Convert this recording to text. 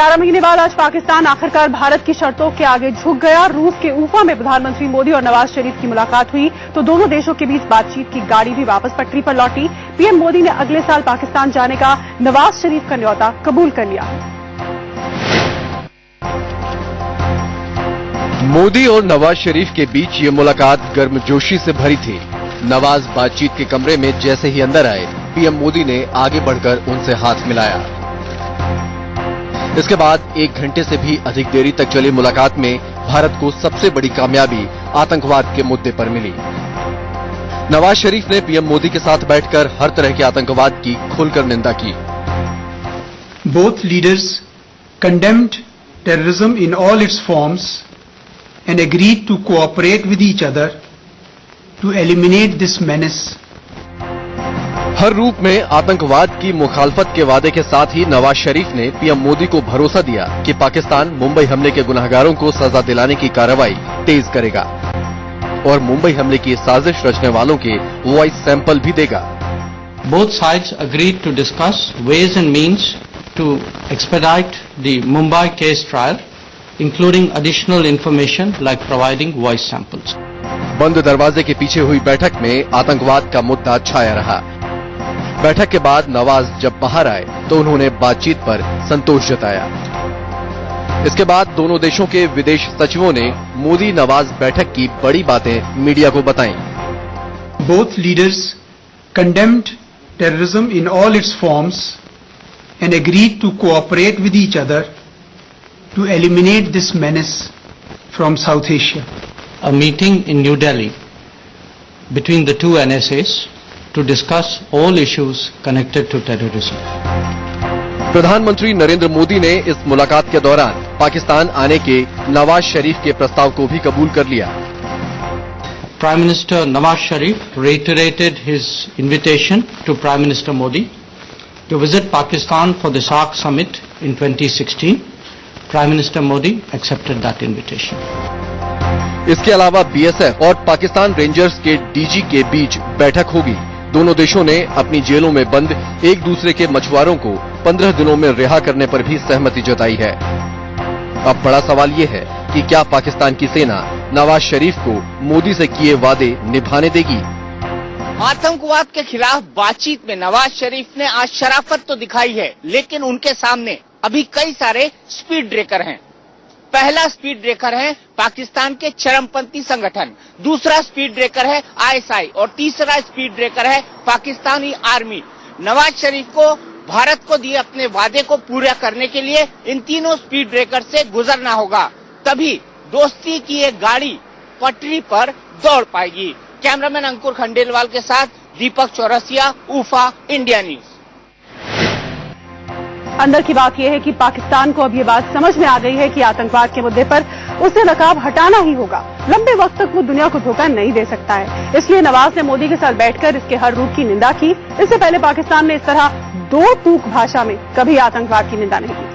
11 महीने बाद आज पाकिस्तान आखिरकार भारत की शर्तों के आगे झुक गया। रूस के ऊफा में प्रधानमंत्री मोदी और नवाज शरीफ की मुलाकात हुई तो दोनों देशों के बीच बातचीत की गाड़ी भी वापस पटरी पर लौटी। पीएम मोदी ने अगले साल पाकिस्तान जाने का नवाज शरीफ का न्योता कबूल कर लिया। मोदी और नवाज शरीफ के बीच ये मुलाकात गर्मजोशी से भरी थी। नवाज बातचीत के कमरे में जैसे ही अंदर आए, पीएम मोदी ने आगे बढ़कर उनसे हाथ मिलाया। इसके बाद 1 घंटे से भी अधिक देरी तक चली मुलाकात में भारत को सबसे बड़ी कामयाबी आतंकवाद के मुद्दे पर मिली। नवाज शरीफ ने पीएम मोदी के साथ बैठकर हर तरह के आतंकवाद की खुलकर निंदा की। Both leaders condemned terrorism in all its forms and agreed to cooperate with each other to eliminate this menace. हर रूप में आतंकवाद की मुखालफत के वादे के साथ ही नवाज शरीफ ने पीएम मोदी को भरोसा दिया कि पाकिस्तान मुंबई हमले के गुनहगारों को सजा दिलाने की कार्रवाई तेज करेगा और मुंबई हमले की साजिश रचने वालों के वॉइस सैंपल भी देगा। Both sides agreed to discuss ways and means to expedite the Mumbai case trial, including additional information like providing voice samples. बंद दरवाजे के पीछे हुई बैठक में आतंकवाद का मुद्दा छाया रहा। बैठक के बाद नवाज जब बाहर आए तो उन्होंने बातचीत पर संतोष जताया। इसके बाद दोनों देशों के विदेश सचिवों ने मोदी नवाज बैठक की बड़ी बातें मीडिया को बताईं। Both leaders condemned terrorism in all its forms and agreed to cooperate with each other to eliminate this menace from South Asia. A meeting in New Delhi between the two NSAs to discuss all issues connected to terrorism. प्रधानमंत्री नरेंद्र मोदी ने इस मुलाकात के दौरान पाकिस्तान आने के नवाज शरीफ के प्रस्ताव को भी कबूल कर लिया। Prime Minister Nawaz Sharif reiterated his invitation to Prime Minister Modi to visit Pakistan for the SAARC summit in 2016. Prime Minister Modi accepted that invitation. इसके अलावा बीएसएफ और पाकिस्तान रेंजर्स के डीजी के बीच बैठक होगी। दोनों देशों ने अपनी जेलों में बंद एक दूसरे के मछुआरों को 15 दिनों में रिहा करने पर भी सहमति जताई है। अब बड़ा सवाल ये है कि क्या पाकिस्तान की सेना नवाज शरीफ को मोदी से किए वादे निभाने देगी? आतंकवाद के खिलाफ बातचीत में नवाज शरीफ ने आज शराफत तो दिखाई है, लेकिन उनके सामने अभी कई सारे स्पीड ब्रेकर हैं। पहला स्पीड ब्रेकर है पाकिस्तान के चरमपंथी संगठन, दूसरा स्पीड ब्रेकर है आईएसआई और तीसरा स्पीड ब्रेकर है पाकिस्तानी आर्मी। नवाज शरीफ को भारत को दिए अपने वादे को पूरा करने के लिए इन तीनों स्पीड ब्रेकर से गुजरना होगा, तभी दोस्ती की एक गाड़ी पटरी पर दौड़ पाएगी। कैमरामैन अंकुर खंडेलवाल के साथ दीपक चौरसिया, ऊफा, इंडिया न्यूज। अंदर की बात यह है कि पाकिस्तान को अब ये बात समझ में आ गई है कि आतंकवाद के मुद्दे पर उसे नकाब हटाना ही होगा। लंबे वक्त तक वो दुनिया को धोखा नहीं दे सकता है। इसलिए नवाज ने मोदी के साथ बैठकर इसके हर रूप की निंदा की। इससे पहले पाकिस्तान ने इस तरह दो टूक भाषा में कभी आतंकवाद की निंदा नहीं की।